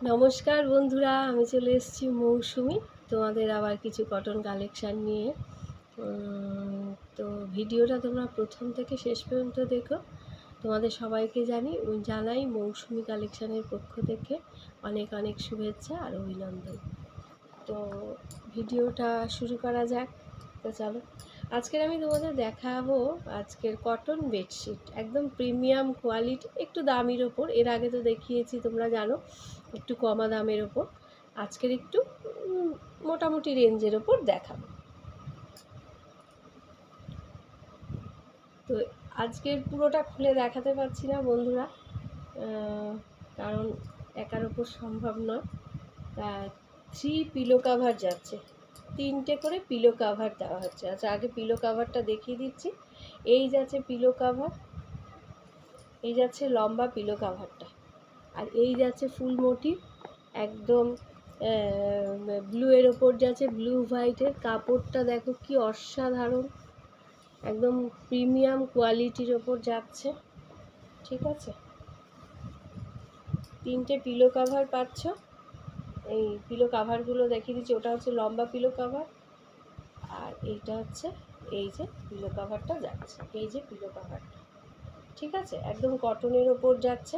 নমস্কার বন্ধুরা, আমি চলে এসেছি মৌসুমি তোমাদের আবার কিছু কটন কালেকশান নিয়ে। তো ভিডিওটা তোমরা প্রথম থেকে শেষ পর্যন্ত দেখো। তোমাদের সবাইকে জানাই মৌসুমি কালেকশানের পক্ষ থেকে অনেক অনেক শুভেচ্ছা আর অভিনন্দন। তো ভিডিওটা শুরু করা যাক। তো চলো, আজকের আমি তোমাদের দেখাবো আজকের কটন বেডশিট, একদম প্রিমিয়াম কোয়ালিটি, একটু দামির ওপর। এর আগে তো দেখিয়েছি, তোমরা জানো, একটু কমা দামের ওপর। আজকের একটু মোটামুটি রেঞ্জের ওপর দেখাবো। তো আজকের পুরোটা খুলে দেখাতে পারছি না বন্ধুরা, কারণ একার ওপর সম্ভব নয়। তা 3 পিলো কাভার যাচ্ছে, 3টে করে পিলো কাভার দেওয়া হচ্ছে। আচ্ছা, আগে পিলো কাভারটা দেখিয়ে দিচ্ছি। এই যাচ্ছে পিলো কাভার, এই যাচ্ছে লম্বা পিলো কাভারটা, আর এই যাচ্ছে ফুল মোটিভ, একদম ব্লু এর ওপর যাচ্ছে, ব্লু হোয়াইটের। কাপড়টা দেখো কি অসাধারণ, একদম প্রিমিয়াম কোয়ালিটির ওপর যাচ্ছে। ঠিক আছে, 3টে পিলো কাভার পাচ্ছ। এই পিলো কাভারগুলো দেখিয়ে দিচ্ছি। ওটা হচ্ছে লম্বা পিলো কাভার, আর এইটা হচ্ছে এই যে পিলো কাভারটা যাচ্ছে, এই যে পিলো কাভারটা। ঠিক আছে, একদম কটনের ওপর যাচ্ছে,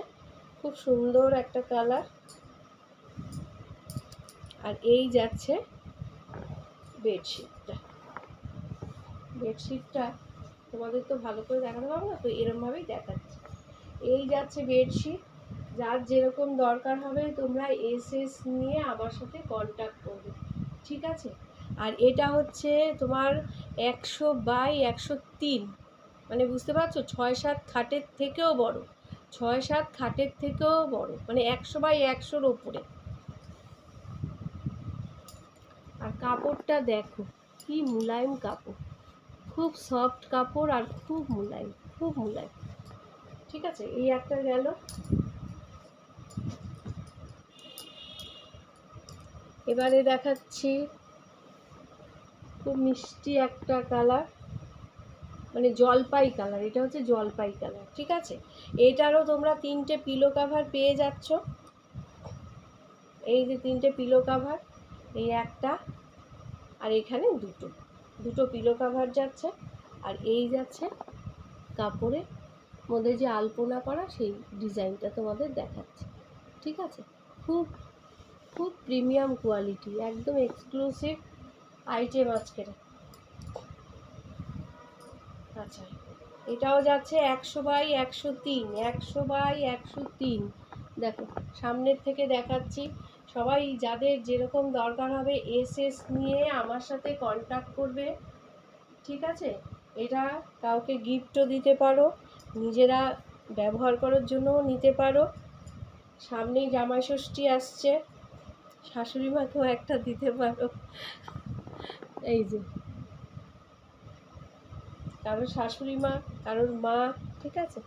খুব সুন্দর একটা কালার। আর এই যাচ্ছে বেডশিটটা। বেডশিটটা তোমাদের তো ভালো করে দেখাতে পারবো না, তো এরমভাবেই দেখাচ্ছি। এই যাচ্ছে বেডশিট। যার যেরকম দরকার হবে তোমরা এসএস নিয়ে আমার সাথে কন্ট্যাক্ট করবে। ঠিক আছে, আর এটা হচ্ছে তোমার 100x103, মানে বুঝতে পারছো, 6-7 খাটের থেকেও বড়, 6-7 খাটের থেকেও বড়, মানে 100x100-র ওপরে। আর কাপড়টা দেখো কি মুলায়ম কাপড়, খুব সফট কাপড় আর খুব মুলায়ম, খুব মুলায়ম। ঠিক আছে, এই একটা গেল। এবারে দেখাচ্ছি খুব মিষ্টি একটা কালার, মানে জলপাই কালার। এটা হচ্ছে জলপাই কালার। ঠিক আছে, এটারও তোমরা 3টে পিলো কাভার পেয়ে যাচ্ছ। এই যে 3টে পিলো কাভার, এই একটা আর এখানে দুটো পিলো কাভার যাচ্ছে। আর এই যাচ্ছে কাপড়ের মধ্যে যে আলপনা করা, সেই ডিজাইনটা তোমাদের দেখাচ্ছে। ঠিক আছে, খুব খুব প্রিমিয়াম কোয়ালিটি, একদম এক্সক্লুসিভ আইটেম আজকের। আচ্ছা, এটাও যাচ্ছে 100x103, 100x103। দেখো, সামনের থেকে দেখাচ্ছি। সবাই যাদের যেরকম দরকার হবে এসএস নিয়ে আমার সাথে কন্ট্যাক্ট করবে। ঠিক আছে, এটা কাউকে গিফটও দিতে পারো, নিজেরা ব্যবহার করার জন্যও নিতে পারো। সামনেই জামাই ষষ্ঠী আসছে, শাশুড়ি মাকেও একটা দিতে পারো। এই যে কারোর শাশুড়ি মা, কারোর মা। ঠিক আছে,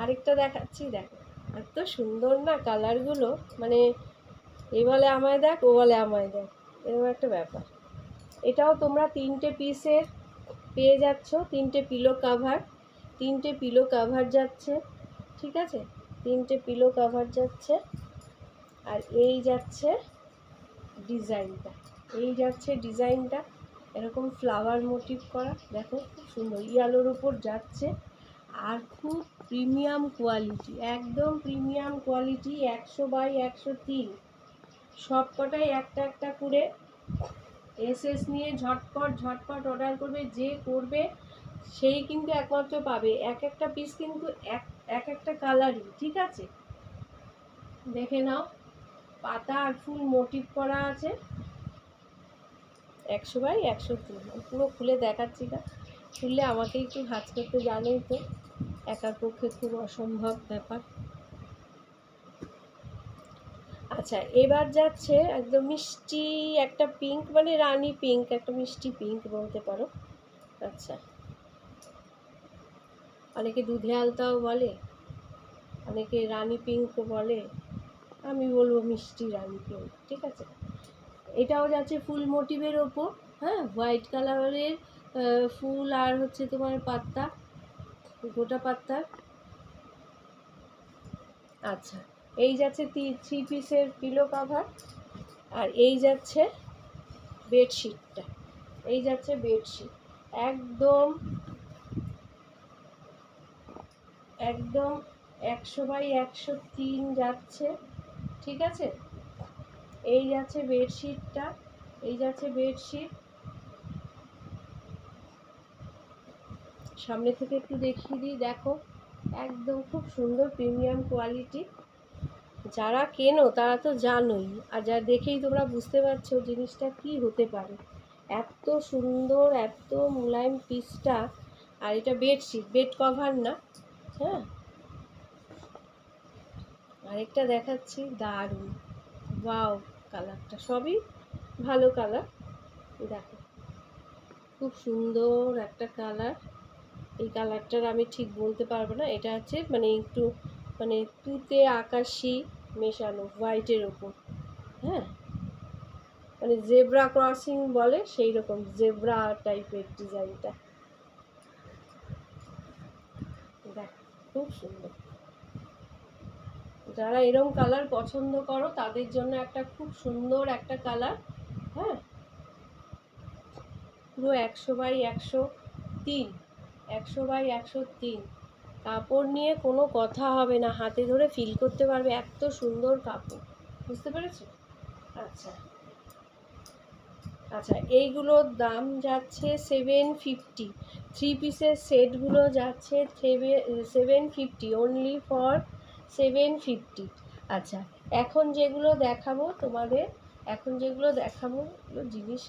আরেকটা দেখাচ্ছি। দেখো এত সুন্দর না কালারগুলো, মানে এ বলে আমায় দেখ, ও বলে আমায় দেখ, এরকম একটা ব্যাপার। এটাও তোমরা 3টে পিসের পেয়ে যাচ্ছ, 3টে পিলো কাভার, 3টে পিলো কাভার যাচ্ছে। ঠিক আছে, 3টে পিলো কাভার যাচ্ছে। আর এই যাচ্ছে ডিজাইনটা, এই যাচ্ছে ডিজাইনটা, এরকম ফ্লাওয়ার মোটিভ করা। দেখো খুব সুন্দর, ইয়ালোর উপর যাচ্ছে, আর খুব প্রিমিয়াম কোয়ালিটি, একদম প্রিমিয়াম কোয়ালিটি। 100x103, সব কটাই একটা একটা করে এসএস নিয়ে ঝটপট ঝটপট অর্ডার করবে। যে করবে সেই কিন্তু একমাত্র পাবে। এক একটা পিস কিন্তু এক একটা কালারই। ঠিক আছে, দেখে নাও, পাতা আর ফুল মোটিভ করা আছে। 100x103, পুরো খুলে দেখাচ্ছি না, খুললে আমাকে একটু ভাঁজ করতে, জানোই তো, একার পক্ষে খুব অসম্ভব ব্যাপার। আচ্ছা, এবার যাচ্ছে একদম মিষ্টি একটা পিঙ্ক, মানে রানী পিঙ্ক, একটা মিষ্টি পিঙ্ক বলতে পারো। আচ্ছা, অনেকে দুধে আলতাও বলে, অনেকে রানী পিঙ্ক বলে, আমি বলবো মিষ্টি রানী পিঙ্ক। ঠিক আছে, এটাও যাচ্ছে ফুল মোটিভের ওপর। হ্যাঁ, হোয়াইট কালারের ফুল, আর হচ্ছে তোমার পাত্তা, গোটা পাত্তার। আচ্ছা, এই যাচ্ছে 3 পিসের পিলো কাভার, আর এই যাচ্ছে বেডশিটটা, এই যাচ্ছে বেডশিট একদম একদম 100x103 যাচ্ছে, ঠিক আছে। এই যাচ্ছে বেডশিটটা, এই যাচ্ছে বেডশিট, সামনে থেকে একটু দেখিয়ে দিই, দেখো একদম খুব সুন্দর প্রিমিয়াম কোয়ালিটি। যারা কেনো তারা তো জানোই, আর যা দেখেই তোমরা বুঝতে পারছো জিনিসটা কি হতে পারে। এত সুন্দর, এত মোলায়েম পিসটা। আর এটা বেডশিট, বেড কভার না। হ্যাঁ, আরেকটা দেখাচ্ছি, দারুণ, ওয়াও, কালারটা সবই ভালো কালার। দেখো খুব সুন্দর একটা কালার। এই কালারটার আমি ঠিক বলতে পারবো না, এটা হচ্ছে মানে একটু মানে তুতে আকাশি মেশানো হোয়াইটের ওপর। হ্যাঁ, মানে জেব্রা ক্রসিং বলে সেই রকম জেব্রা টাইপের ডিজাইনটা। দেখ খুব সুন্দর। যারা এরকম কালার পছন্দ করো তাদের জন্য একটা খুব সুন্দর একটা কালার। হ্যাঁ, পুরো 100x103, 100x103, কাপড় নিয়ে কোনো কথা হবে না, হাতে ধরে ফিল করতে পারবে, এত সুন্দর কাপড়। বুঝতে পেরেছো? আচ্ছা আচ্ছা, এইগুলোর দাম যাচ্ছে 750। 3 পিসের সেটগুলো যাচ্ছে 750, অনলি ফর 750। আচ্ছা, এখন যেগুলো দেখাবো তোমাদের, এখন যেগুলো দেখাবো জিনিস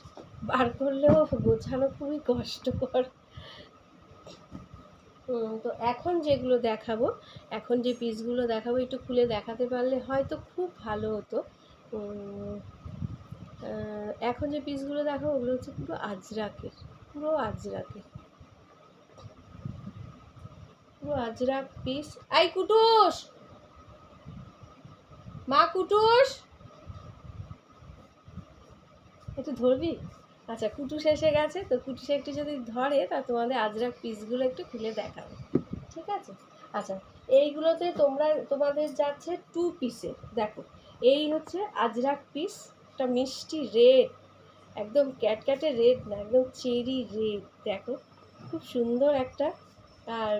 বার করলেও গোছানো খুবই কষ্টকর। তো এখন যেগুলো দেখাবো, এখন যে পিসগুলো দেখাবো একটু খুলে দেখাতে পারলে হয়তো খুব ভালো হতো। এখন যে পিসগুলো দেখাবো ওগুলো হচ্ছে পুরো আজরাকের, পুরো আজরাকের, পুরো আজরাক পিস। আই কুটুস, মা কুটুস, একটু ধরবি? আচ্ছা, কুটুস এসে গেছে, তো কুটুস একটু যদি ধরে তা তোমাদের আজরাক পিসগুলো একটু খুলে দেখাবে, ঠিক আছে। আচ্ছা, এইগুলোতে তোমাদের যাচ্ছে 2 পিসের। দেখো এই হচ্ছে আজরাক পিস, একটা মিষ্টি রেড, একদম ক্যাটক্যাটে রেড না, একদম চেরি রেড। দেখো খুব সুন্দর একটা। আর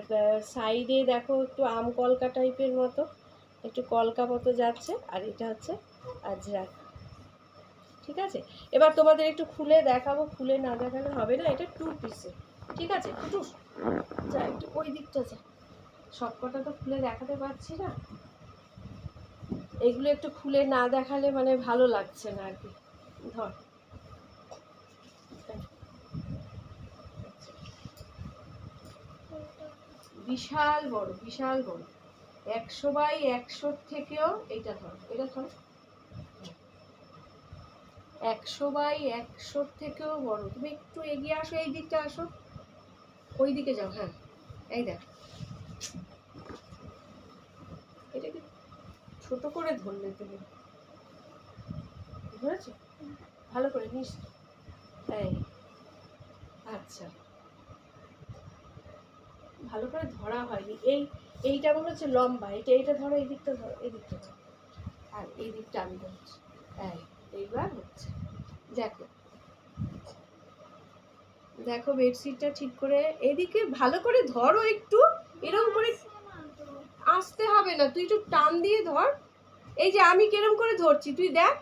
সাইডে দেখো একটু আম কলকা টাইপের মতো, একটু কলকা মতো যাচ্ছে। আর এটা হচ্ছে আজরাক, ঠিক আছে। এবার তোমাদের একটু খুলে দেখাবো, খুলে না দেখালে হবে না, এটা 2 পিসে, ঠিক আছে। একটু যা, একটু ওই দিকটা যা, সবকটা তো খুলে দেখাতে পারছি না, এগুলো একটু খুলে না দেখালে মানে ভালো লাগছে না আর কি। ধর, বিশাল বড়, বিশাল বড়, 100x100 থেকেও এইটা ধর, এটা ধর, 100x100 থেকেও বড়। তুমি একটু এগিয়ে আসো, এই দিকটা আসো, ওই দিকে যাও। হ্যাঁ, এই দেখ, এটাকে ছোট করে ধরলে তুমি, ধরেছো ভালো করে নিস। এই আচ্ছা, ভালো করে ধরা হয়নি। এইটা মনে হচ্ছে লম্বা, এইটা ধরো, এই দিকটা ধরো, এই দিকটা ধরো, আর এই দিকটা আমি ধরছি। এইবার হচ্ছে, দেখো দেখো বেডশিটটা ঠিক করে এদিকে ভালো করে ধরো, একটু এরকম করে আসতে হবে না, তুই একটু টান দিয়ে ধর। এই যে আমি কিরম করে ধরছি তুই দেখ,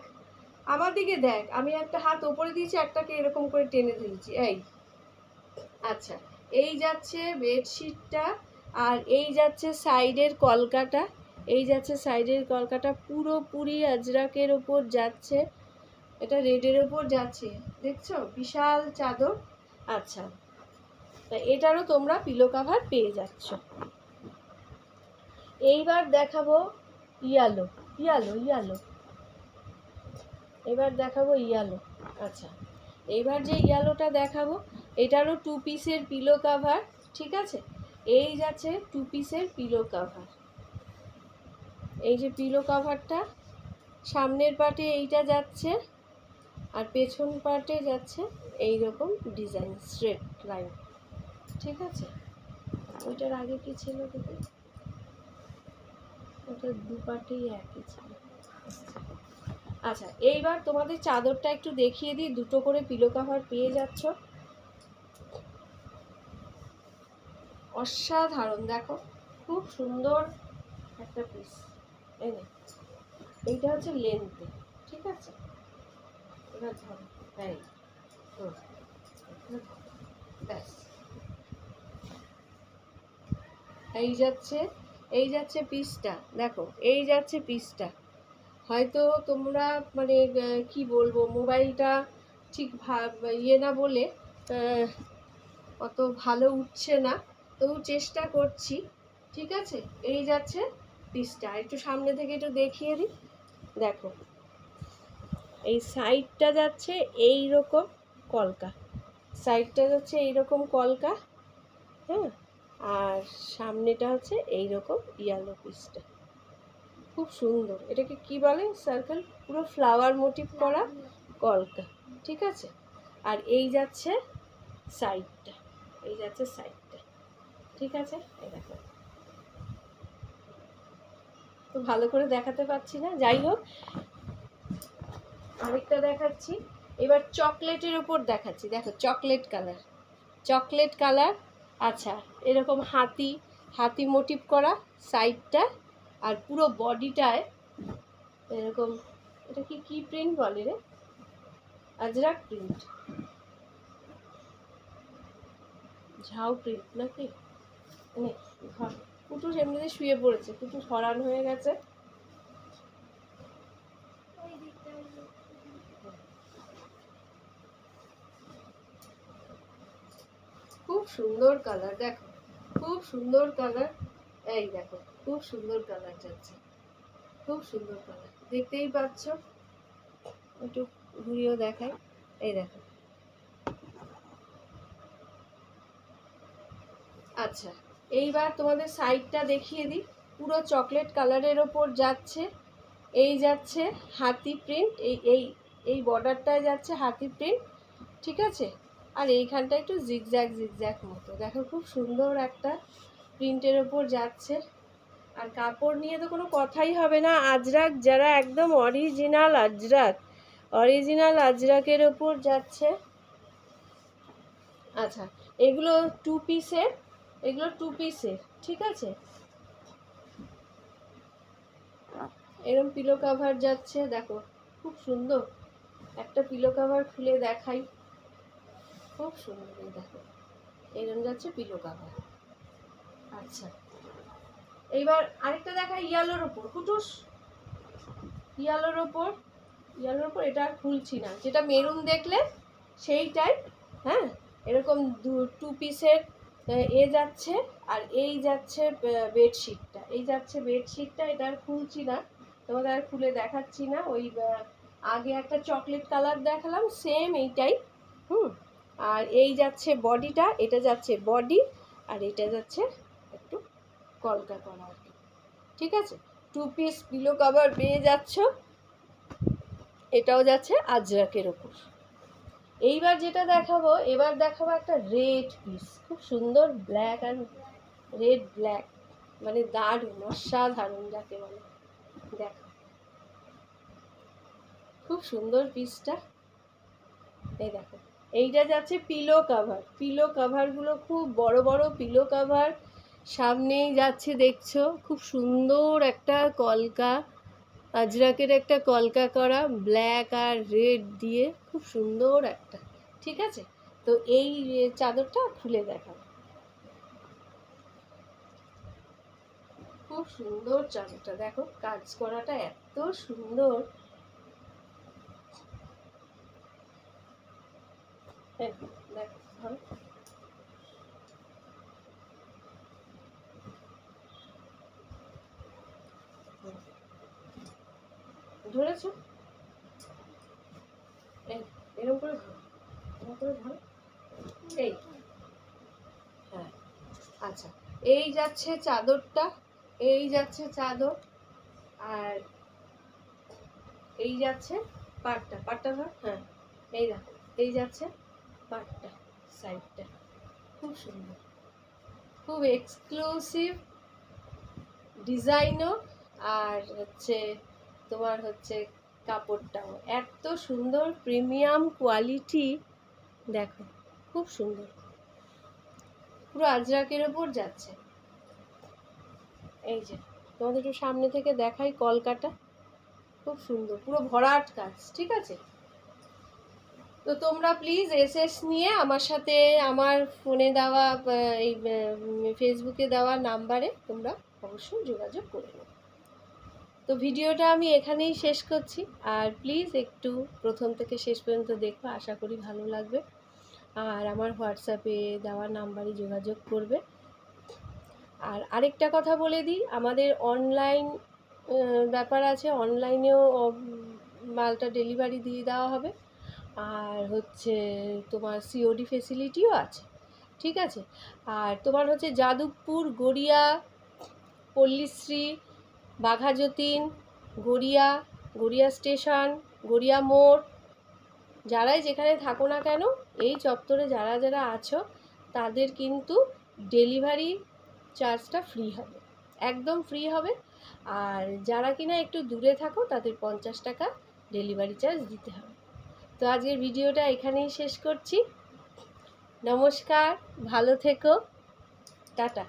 আমার দিকে দেখ, আমি একটা হাত ওপরে দিয়েছি, একটাকে এরকম করে টেনে দিয়েছি। এই আচ্ছা, এই যাচ্ছে বেডশিটটা, আর এই যাচ্ছে সাইডের কলকাটা, এই যাচ্ছে সাইডের কলকাটা, পুরোপুরি আজরাকের ওপর যাচ্ছে, এটা রেডের ওপর যাচ্ছে, দেখছো বিশাল চাদর। আচ্ছা, তা এটারও তোমরা পিলো কাভার পেয়ে যাচ্ছ। এইবার দেখাবো ইয়ালো, ইয়ালো ইয়ালো, এবার দেখাবো ইয়ালো। আচ্ছা, এইবার যে ইয়ালোটা দেখাবো এটারও 2 পিসের পিলো কাভার, ঠিক আছে। এই যাচ্ছে 2 পিসের পিলো কাভার, এই যে পিলো কাভারটা, সামনের পার্টে এইটা যাচ্ছে, আর পেছন পার্টে যাচ্ছে এই রকম ডিজাইন স্ট্রেট লাইন, ঠিক আছে। ওইটার আগে কি ছিল দেখি, এটা দুপাটেই একই ছিল। আচ্ছা, এইবার তোমাদের চাদরটা একটু দেখিয়ে দিই। দুটো করে পিলো কভার পেয়ে যাচ্ছ, অসাধারণ। দেখো খুব সুন্দর একটা পিস। এনে এইটা হচ্ছে লেন্থে, ঠিক আছে? এবার ধরো, এই ব্যাস, এই যাচ্ছে পিসটা। দেখো এই যাচ্ছে পিসটা। হয়তো তোমরা মানে কি বলবো, মোবাইলটা ঠিক ইয়ে না বলে অত ভালো উঠছে না, তবু চেষ্টা করছি, ঠিক আছে? এই যাচ্ছে পিসটা। একটু সামনে থেকে একটু দেখিয়ে দিই। দেখো এই সাইডটা যাচ্ছে এই রকম কলকা, সাইডটা যাচ্ছে এইরকম কলকা, হ্যাঁ, আর সামনেটা হচ্ছে এইরকম ইয়েলো পিসটা। খুব সুন্দর। এটাকে কি বলে? সার্কেল, পুরো ফ্লাওয়ার মোটিভ করা কলকা, ঠিক আছে? আর এই যাচ্ছে সাইডটা, এই যাচ্ছে সাইডটা, ঠিক আছে? এই দেখো, তো ভালো করে দেখাতে পারছি না, যাই হোক আরেকটা দেখাচ্ছি। এবার চকলেটের উপর দেখাচ্ছি। দেখো চকলেট কালার, চকলেট কালার। আচ্ছা, এরকম হাতি হাতি মোটিভ করা সাইডটা, আর পুরো বডিটায় এরকম, এটা কি প্রিন্ট বলে রে? আজরাক প্রিন্ট, ঝাউ প্রিন্ট নাকি? কুটুস এমনিতে শুয়ে পড়েছে, কুটুস হরান হয়ে গেছে। খুব সুন্দর কালার, দেখো খুব সুন্দর কালার। এই দেখো খুব সুন্দর কালার যাচ্ছে, খুব সুন্দর কালার, দেখতেই পাচ্ছ। একটু ঘুরিয়েও দেখাই, এই দেখো। আচ্ছা, এইবার তোমাদের সাইডটা দেখিয়ে দিই। পুরো চকলেট কালারের ওপর যাচ্ছে, এই যাচ্ছে হাতি প্রিন্ট, এই এই এই বর্ডারটায় যাচ্ছে হাতি প্রিন্ট, ঠিক আছে? আর এইখানটা একটু জিগজ্যাগ জিগজ্যাগ মতো, দেখো খুব সুন্দর একটা প্রিন্টের ওপর যাচ্ছে। আর কাপড় নিয়ে তো কোনো কথাই হবে না। আজরাক যারা একদম অরিজিনাল আজরাক, অরিজিনাল আজরাকের ওপর যাচ্ছে। আচ্ছা, এগুলো টু পিসের, এগুলো টু পিসের, ঠিক আছে? এরকম পিলো কাভার যাচ্ছে, দেখো খুব সুন্দর একটা পিলো কাভার খুলে দেখাই, খুব সুন্দর। এই দেখো এরকম যাচ্ছে পিলো কাভার। আচ্ছা, এইবার আরেকটা দেখা ইয়ালোর ওপর, কুটুস ইয়ালোর ওপর, ইয়ালোর ওপর এটা খুলছি না, যেটা মেরুন দেখলে সেইটাই, হ্যাঁ। এরকম টু পিসের এ যাচ্ছে, আর এই যাচ্ছে বেডশিটটা, এই যাচ্ছে বেডশিটটা। এটা আর খুলছি না, তোমাদের আর খুলে দেখাচ্ছি না। ওই আগে একটা চকলেট কালার দেখালাম, সেম এইটাই, হুম। আর এই যাচ্ছে বডিটা, এটা যাচ্ছে বডি, আর এটা যাচ্ছে একটু কলকা করা আর কি, ঠিক আছে? টু পিস পিলো কভার পেয়ে যাচ্ছ, এটাও যাচ্ছে আজরাকের ওপর। এইবার যেটা দেখাবো, এবার দেখাবো একটা রেড পিস, খুব সুন্দর, ব্ল্যাক আর রেড ব্ল্যাক, মানে দারুণ, অসাধারণ যাকে বলে। দেখো খুব সুন্দর পিসটা, এই দেখো। এইটা যাচ্ছে পিলো কাভার, পিলো কাভারগুলো খুব বড় বড় পিলো কাভার, সামনেই যাচ্ছে দেখছো, খুব সুন্দর একটা কলকা, আজরাকের একটা কলকা করা, ব্ল্যাক আর রেড দিয়ে, খুব সুন্দর একটা, ঠিক আছে? তো এই চাদরটা খুলে দেখাবো, খুব সুন্দর চাদরটা, দেখো কাজ করাটা এত সুন্দর। দেখো ধরো, ধরেছো? এরকম করে ধরো, এরকম করে ধরো, এই, হ্যাঁ। আচ্ছা, এই যাচ্ছে চাদরটা, এই যাচ্ছে চাদর, আর এই যাচ্ছে পাটটা, পাটটা ধর, হ্যাঁ। এই দেখো এই যাচ্ছে পাটটা, সাইডটা, খুব সুন্দর, খুব এক্সক্লুসিভ ডিজাইনও, আর হচ্ছে তোমার হচ্ছে কাপড়টাও এত সুন্দর, প্রিমিয়াম কোয়ালিটি, দেখো খুব সুন্দর, পুরো আজরাকের ওপর যাচ্ছে। এই যে তোমাদের একটু সামনে থেকে দেখাই, কলকাটা খুব সুন্দর, পুরো ভরাট কাজ, ঠিক আছে। তো তোমরা প্লিজ এসএস নিয়ে আমার সাথে আমার ফোনে দেওয়া এই ফেসবুকে দেওয়া নাম্বারে তোমরা অবশ্যই যোগাযোগ করে নেবে। তো ভিডিওটা আমি এখানেই শেষ করছি, আর প্লিজ একটু প্রথম থেকে শেষ পর্যন্ত দেখো, আশা করি ভালো লাগবে। আর আমার হোয়াটসঅ্যাপে দেওয়া নাম্বারে যোগাযোগ করবে। আর আরেকটা কথা বলে দিই, আমাদের অনলাইন ব্যাপার আছে, অনলাইনেও মালটা ডেলিভারি দিয়ে দেওয়া হবে। আর হচ্ছে তোমার সিওডি ফেসিলিটিও আছে, ঠিক আছে। আর তোমার হচ্ছে যাদবপুর, গড়িয়া, পল্লীশ্রী, বাঘাযতীন, গড়িয়া, গড়িয়া স্টেশন, গড়িয়া মোড়, যারাই যেখানে থাকো না কেন, এই চত্বরে যারা যারা আছো তাদের কিন্তু ডেলিভারি চার্জটা ফ্রি হবে, একদম ফ্রি হবে। আর যারা কিনা একটু দূরে থাকো তাদের 50 টাকা ডেলিভারি চার্জ দিতে হবে। তো আজকের ভিডিওটা এখানেই শেষ করছি। নমস্কার, ভালো থেকো, টাটা।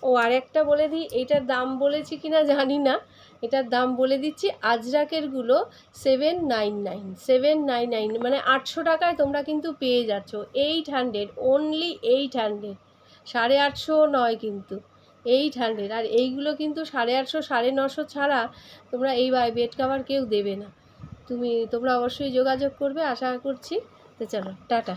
ও আর একটা বলে দিই, এইটার দাম বলেছি কিনা জানি না, এটার দাম বলে দিচ্ছি। আজরাকেরগুলো 799, মানে 800 টাকায় তোমরা কিন্তু পেয়ে যাচ্ছ। 800, অনলি 800, 850 নয় কিন্তু, 800। আর এইগুলো কিন্তু 850, 950 ছাড়া তোমরা এই বেড কভার কেউ দেবে না। তোমরা অবশ্যই যোগাযোগ করবে, আশা করছি। তো চলো, টাটা।